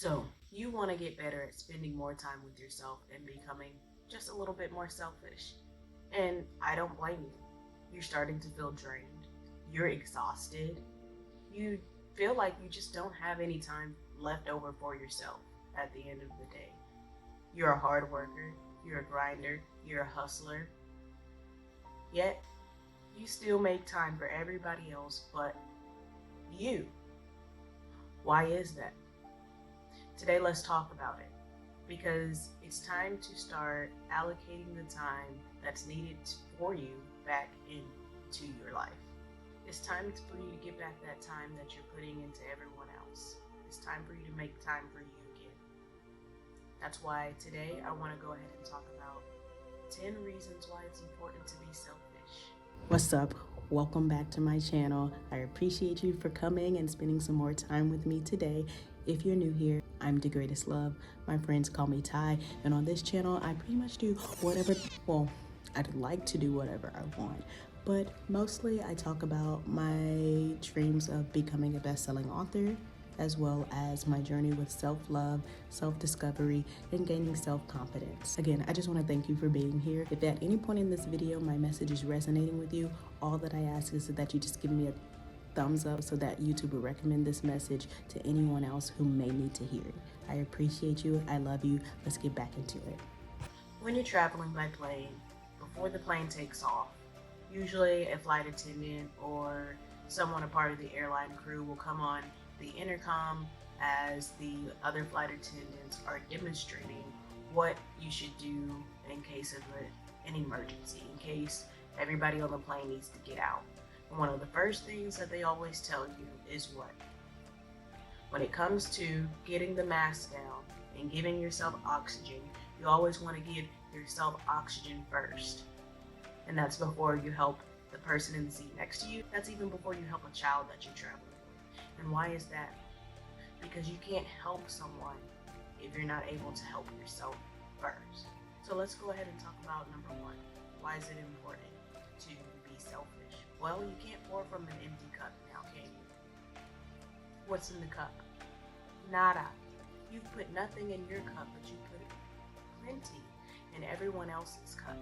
So, you want to get better at spending more time with yourself and becoming just a little bit more selfish. And I don't blame you. You're starting to feel drained. You're exhausted. You feel like you just don't have any time left over for yourself at the end of the day. You're a hard worker, you're a grinder, you're a hustler, yet you still make time for everybody else but you. Why is that? Today, let's talk about it because it's time to start allocating the time that's needed for you back into your life. It's time for you to get back that time that you're putting into everyone else. It's time for you to make time for you again. That's why today I want to go ahead and talk about 10 reasons why it's important to be selfish. What's up? Welcome back to my channel. I appreciate you for coming and spending some more time with me today. If you're new here, I'm the greatest love. My friends call me Ty, and on this channel, I pretty much do whatever, well, I'd like to do whatever I want, but mostly I talk about my dreams of becoming a best-selling author, as well as my journey with self-love, self-discovery, and gaining self-confidence. Again, I just want to thank you for being here. If at any point in this video my message is resonating with you, all that I ask is that you just give me a thumbs up so that YouTube will recommend this message to anyone else who may need to hear it. I appreciate you. I love you. Let's get back into it. When you're traveling by plane, before the plane takes off, usually a flight attendant or someone a part of the airline crew will come on the intercom as the other flight attendants are demonstrating what you should do in case of an emergency, in case everybody on the plane needs to get out. And one of the first things that they always tell you is what? When it comes to getting the mask down and giving yourself oxygen, you always want to give yourself oxygen first. And that's before you help the person in the seat next to you. That's even before you help a child that you're traveling with. And why is that? Because you can't help someone if you're not able to help yourself first. So let's go ahead and talk about number one. Why is it important to be selfish? Well, you can't pour from an empty cup now, can you? What's in the cup? Nada. You've put nothing in your cup, but you put plenty in everyone else's cup.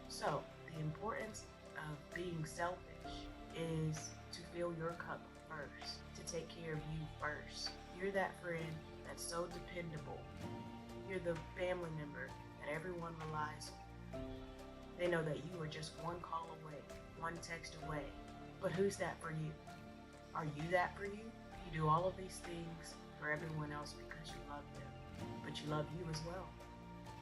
So the importance of being selfish is to fill your cup first, to take care of you first. You're that friend that's so dependable. You're the family member that everyone relies on. They know that you are just one call away, one text away. But who's that for you? Are you that for you? You do all of these things for everyone else because you love them, but you love you as well.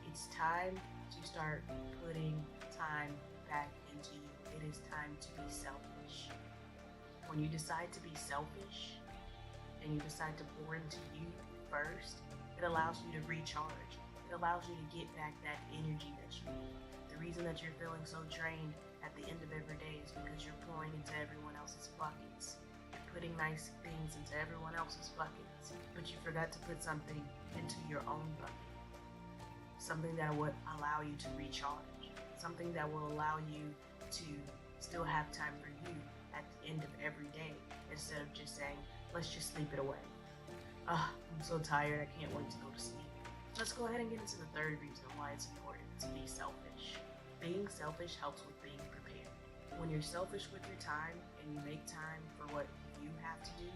It's time to start putting time back into you. It is time to be selfish. When you decide to be selfish and you decide to pour into you first, it allows you to recharge. It allows you to get back that energy that you need. The reason that you're feeling so drained at the end of every day is because you're pouring into everyone else's buckets. You're putting nice things into everyone else's buckets, but you forgot to put something into your own bucket. Something that would allow you to recharge. Something that will allow you to still have time for you at the end of every day, instead of just saying, let's just sleep it away. I'm so tired, I can't wait to go to sleep. Let's go ahead and get into the third reason why it's important to be selfish. Being selfish helps with being prepared. When you're selfish with your time and you make time for what you have to do,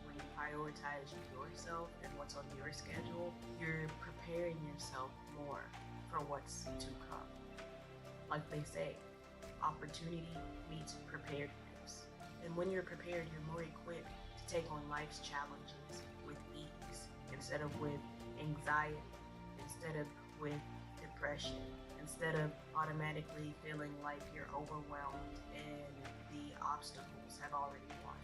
when you prioritize yourself and what's on your schedule, you're preparing yourself more for what's to come. Like they say, opportunity meets preparedness. And when you're prepared, you're more equipped to take on life's challenges with ease, instead of with anxiety, instead of with depression, instead of automatically feeling like you're overwhelmed and the obstacles have already won.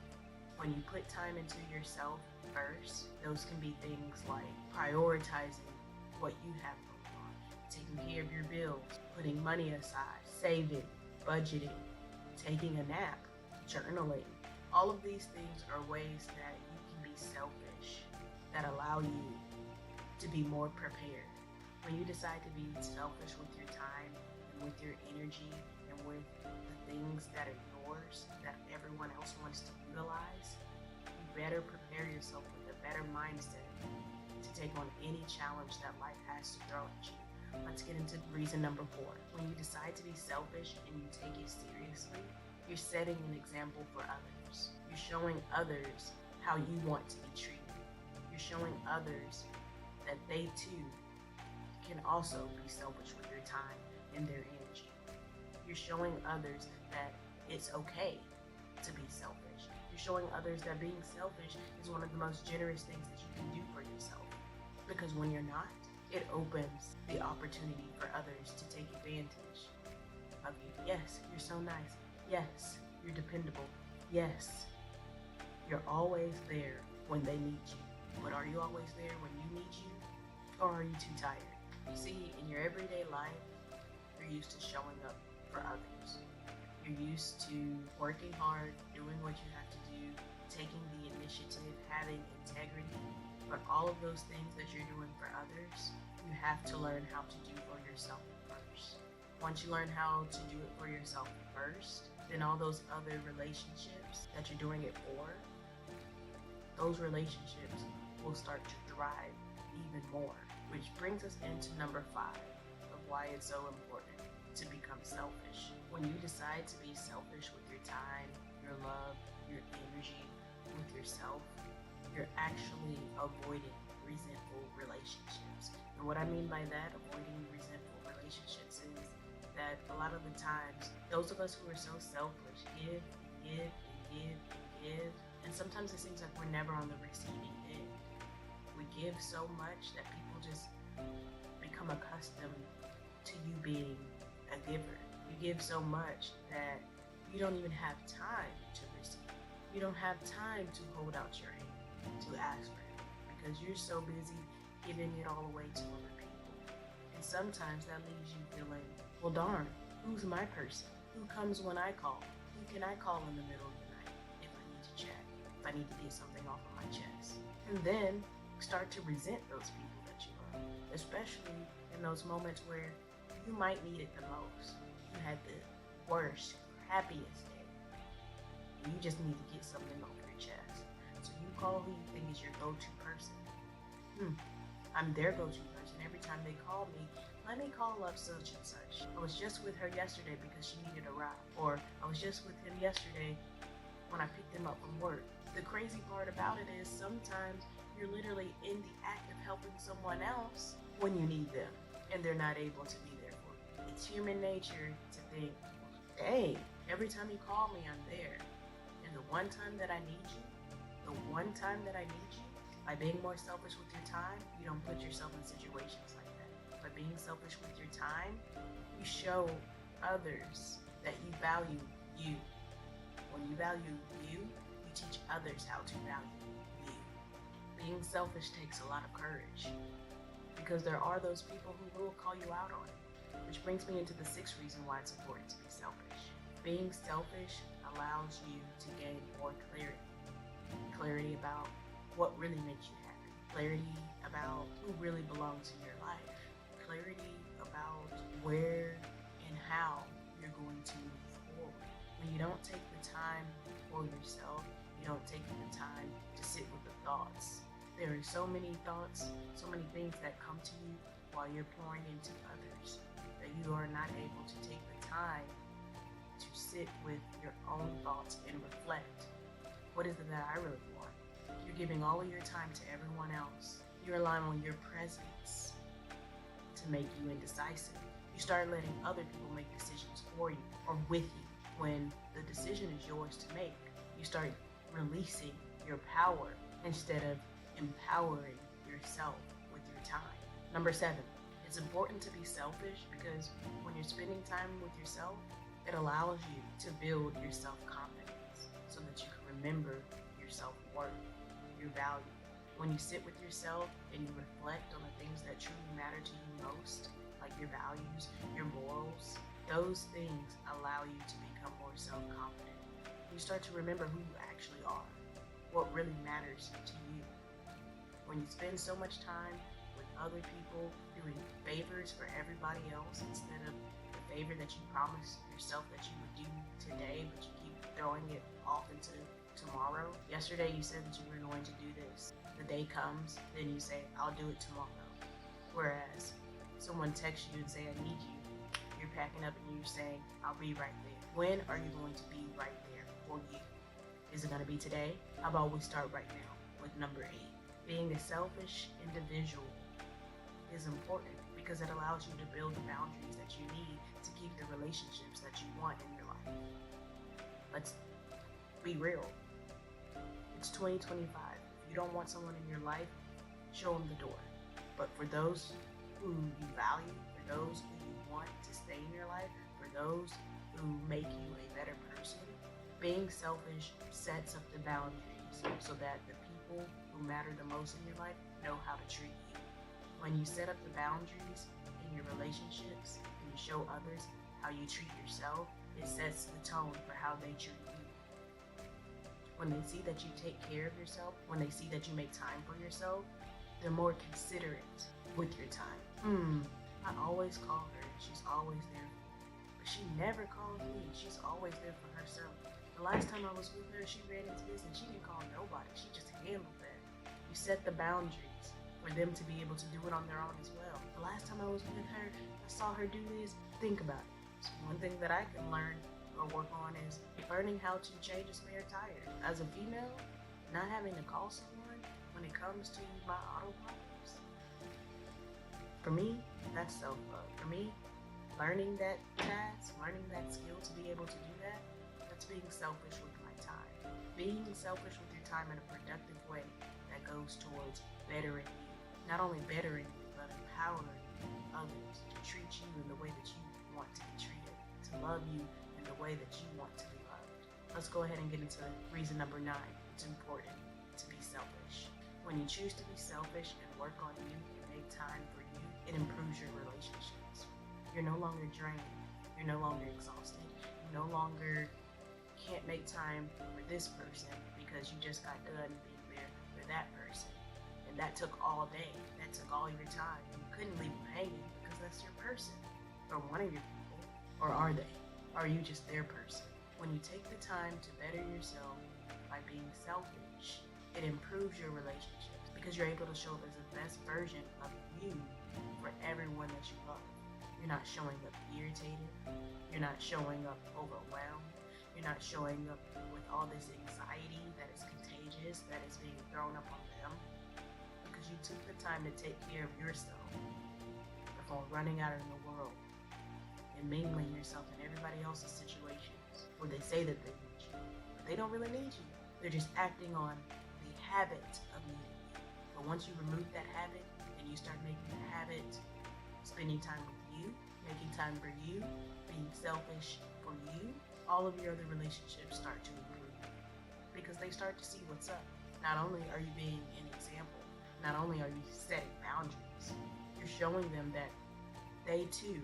When you put time into yourself first, those can be things like prioritizing what you have going on, taking care of your bills, putting money aside, saving, budgeting, taking a nap, journaling. All of these things are ways that you can be selfish, that allow you to be more prepared. When you decide to be selfish with your time and with your energy and with the things that are yours that everyone else wants to utilize, you better prepare yourself with a better mindset to take on any challenge that life has to throw at you. Let's get into reason number 4. When you decide to be selfish and you take it seriously, you're setting an example for others. You're showing others how you want to be treated. You're showing others that they too can also be selfish with their time and their energy. You're showing others that it's okay to be selfish. You're showing others that being selfish is one of the most generous things that you can do for yourself. Because when you're not, it opens the opportunity for others to take advantage of you. Yes, you're so nice. Yes, you're dependable. Yes, you're always there when they need you. But are you always there when you need you? Or are you too tired? You see, in your everyday life, you're used to showing up for others. You're used to working hard, doing what you have to do, taking the initiative, having integrity. But all of those things that you're doing for others, you have to learn how to do for yourself first. Once you learn how to do it for yourself first, then all those other relationships that you're doing it for, those relationships will start to thrive even more. Which brings us into number 5 of why it's so important to become selfish. When you decide to be selfish with your time, your love, your energy, with yourself, you're actually avoiding resentful relationships. And what I mean by that, avoiding resentful relationships, is that a lot of the times, those of us who are so selfish give and give and give and give, and sometimes it seems like we're never on the receiving end. We give so much that people just become accustomed to you being a giver. You give so much that you don't even have time to receive. You don't have time to hold out your hand to ask for help because you're so busy giving it all away to other people. And sometimes that leaves you feeling, well, darn, who's my person? Who comes when I call? Who can I call in the middle of the night if I need to chat, if I need to get something off of my chest? And then start to resent those people that you love, especially in those moments where you might need it the most. You had the worst, happiest day. You just need to get something off your chest. So you call who you think is your go-to person. I'm their go-to person. Every time they call me, let me call up such and such. I was just with her yesterday because she needed a ride. Or I was just with him yesterday when I picked him up from work. The crazy part about it is sometimes you're literally in the act of helping someone else when you need them, and they're not able to be there for you. It's human nature to think, dang, every time you call me, I'm there. And the one time that I need you, by being more selfish with your time, you don't put yourself in situations like that. By being selfish with your time, you show others that you value you. When you value you, you teach others how to value you. Being selfish takes a lot of courage because there are those people who will call you out on it. Which brings me into the 6th reason why it's important to be selfish. Being selfish allows you to gain more clarity. Clarity about what really makes you happy. Clarity about who really belongs in your life. Clarity about where and how you're going to move forward. When you don't take the time for yourself, you don't take the time to sit with the thoughts. There are so many thoughts, so many things that come to you while you're pouring into others that you are not able to take the time to sit with your own thoughts and reflect. What is it that I really want? You're giving all of your time to everyone else. You're relying on your presence to make you indecisive. You start letting other people make decisions for you or with you when the decision is yours to make. You start releasing your power instead of empowering yourself with your time. Number 7, it's important to be selfish because when you're spending time with yourself, it allows you to build your self-confidence so that you can remember your self-worth, your value. When you sit with yourself and you reflect on the things that truly matter to you most, like your values, your morals, those things allow you to become more self-confident. You start to remember who you actually are, what really matters to you. When you spend so much time with other people doing favors for everybody else instead of the favor that you promised yourself that you would do today, but you keep throwing it off into tomorrow. Yesterday you said that you were going to do this. The day comes, then you say, I'll do it tomorrow. Whereas someone texts you and say, I need you. You're packing up and you're saying, I'll be right there. When are you going to be right there for you? Is it going to be today? How about we start right now with number 8? Being a selfish individual is important because it allows you to build the boundaries that you need to keep the relationships that you want in your life. Let's be real. It's 2025. If you don't want someone in your life, show them the door. But for those who you value, for those who you want to stay in your life, for those who make you a better person, being selfish sets up the boundaries so that the people who matter the most in your life know how to treat you. When you set up the boundaries in your relationships and you show others how you treat yourself, it sets the tone for how they treat you. When they see that you take care of yourself, when they see that you make time for yourself, they're more considerate with your time. I always call her, she's always there for me. But she never calls me, she's always there for herself. The last time I was with her, she ran into this and she didn't call nobody, she just handled that. You set the boundaries for them to be able to do it on their own as well. The last time I was with her, I saw her do this. Think about it. So one thing that I can learn or work on is learning how to change a spare tire. As a female, not having to call someone when it comes to my auto problems, for me, that's self-love. For me, learning that task, learning that skill to be able to do that, that's being selfish with my time. Being selfish with your time in a productive way that goes towards bettering you. Not only bettering you, but empowering others to treat you in the way that you want to be treated, to love you in the way that you want to be loved. Let's go ahead and get into reason number 9. It's important to be selfish. When you choose to be selfish and work on you and make time for you, it improves your relationships. You're no longer drained. You're no longer exhausted. You no longer can't make time for this person because you just got done being there for that person. And that took all day. That took all your time. You couldn't leave them hanging because that's your person. Or one of your people. Or are they? Are you just their person? When you take the time to better yourself by being selfish, it improves your relationships because you're able to show up as the best version of you for everyone that you love. You're not showing up irritated. You're not showing up overwhelmed. You're not showing up with all this anxiety that is contagious, that is being thrown up on them. Because you took the time to take care of yourself before running out in the world and mingling yourself in everybody else's situations where they say that they need you, but they don't really need you. They're just acting on the habit of needing you. But once you remove that habit and you start making the habit spending time with you, making time for you, being selfish for you, all of your other relationships start to improve because they start to see what's up. Not only are you being an example, not only are you setting boundaries, you're showing them that they too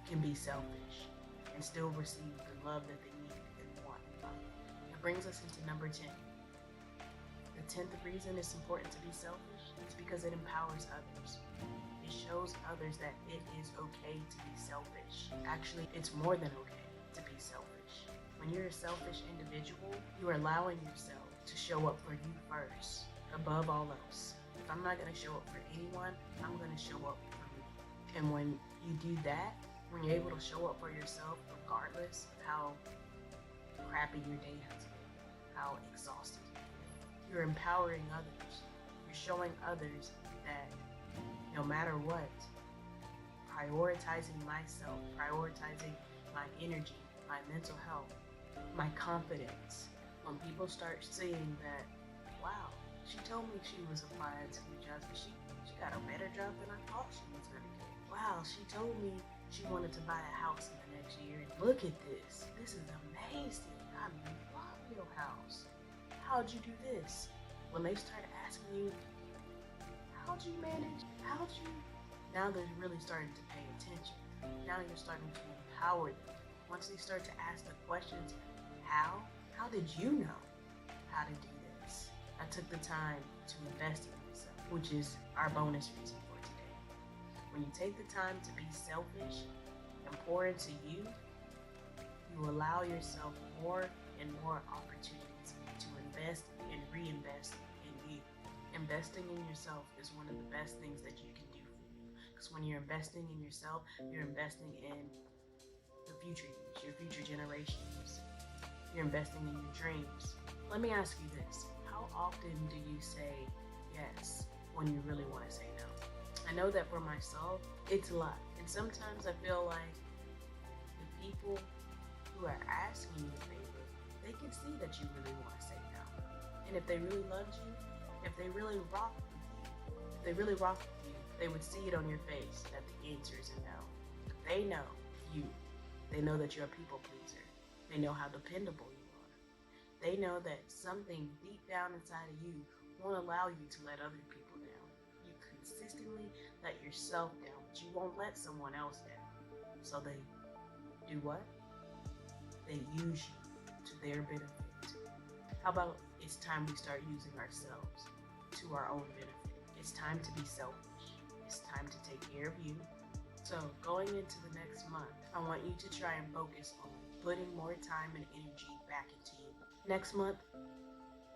can be selfish and still receive the love that they need and want in life. It brings us into number 10. The 10th reason it's important to be selfish is because it empowers others. It shows others that it is okay to be selfish. Actually, it's more than okay to be selfish. When you're a selfish individual, you are allowing yourself to show up for you first, above all else. If I'm not going to show up for anyone, I'm going to show up for me. And when you do that, when you're able to show up for yourself regardless of how crappy your day has been, how exhausted you feel, you're empowering others. You're showing others that no matter what, prioritizing myself, prioritizing my energy, my mental health, my confidence. When people start seeing that, wow, she told me she was applying to new jobs, but she got a better job than I thought she was going to get. Wow, she told me she wanted to buy a house in the next year. Look at this. This is amazing. I love your house. How'd you do this? When they start asking you, how'd you manage? Now they're really starting to pay attention. Now you're starting to empower them. Once they start to ask the questions, how did you know how to do this? I took the time to invest in myself, which is our bonus reason for today. When you take the time to be selfish and pour into you, you allow yourself more and more opportunities to invest invest and reinvest in you. Investing in yourself is one of the best things that you can do for you. Because when you're investing in yourself, you're investing in the future you, your future generations. You're investing in your dreams. Let me ask you this. How often do you say yes when you really want to say no? I know that for myself, it's a lot. And sometimes I feel like the people who are asking you a favor, they can see that you really want to say no. And if they really loved you, if they really rock with you, they would see it on your face that the answer is a no. They know you. They know that you're a people pleaser. They know how dependable you are. They know that something deep down inside of you won't allow you to let other people down. You consistently let yourself down, but you won't let someone else down. So they do what? They use you to their benefit. How about it's time we start using ourselves to our own benefit? It's time to be selfish. It's time to take care of you. So going into the next month, I want you to try and focus on putting more time and energy back into you. Next month,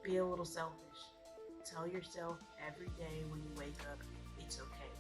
be a little selfish. Tell yourself every day when you wake up, it's okay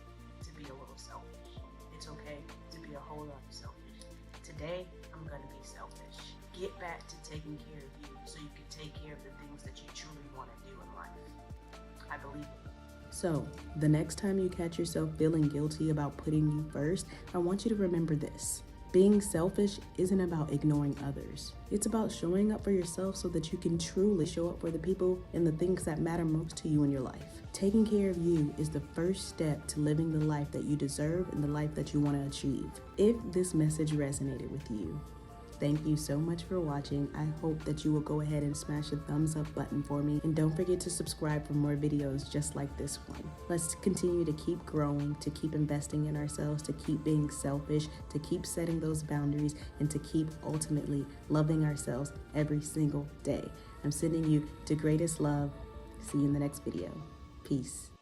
to be a little selfish. It's okay to be a whole lot selfish. Today, I'm going to be selfish. Get back to taking care of you so you can take care of the things that you truly want to do in life. I believe it. So, the next time you catch yourself feeling guilty about putting you first, I want you to remember this. Being selfish isn't about ignoring others. It's about showing up for yourself so that you can truly show up for the people and the things that matter most to you in your life. Taking care of you is the first step to living the life that you deserve and the life that you want to achieve. If this message resonated with you, thank you so much for watching. I hope that you will go ahead and smash the thumbs up button for me. And don't forget to subscribe for more videos just like this one. Let's continue to keep growing, to keep investing in ourselves, to keep being selfish, to keep setting those boundaries, and to keep ultimately loving ourselves every single day. I'm sending you to greatest love. See you in the next video. Peace.